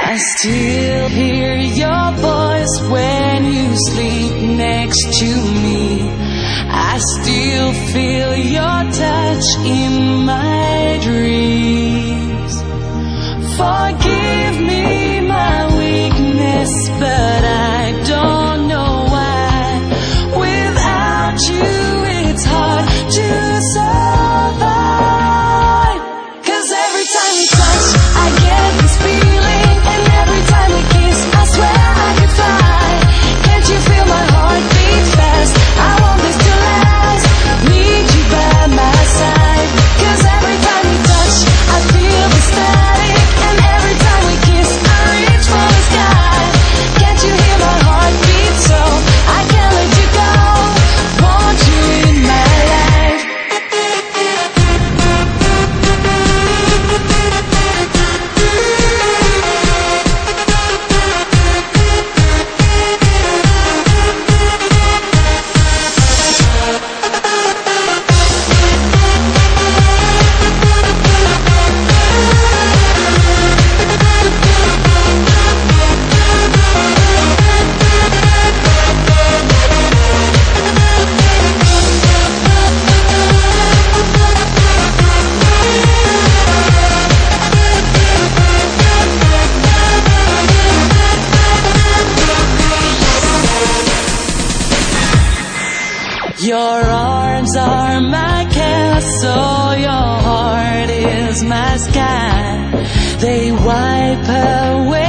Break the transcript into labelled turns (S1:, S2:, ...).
S1: I still hear your voice when you sleep next to me. I still feel your touch in my dreams. Forgive me my weakness, but I don't know why. Without you it's hard to survive. 'Cause every time we touch I get this feeling, and every time we kiss I swear I could fly. Can't you feel my heart beat fast? I want this to last, need you by my side. 'Cause every time we touch I feel the static, and every time we kiss I reach for the sky. Can't you hear my heart beat? So I can't let you go, want you in my life. Your arms are my castle, your heart is my sky. They wipe away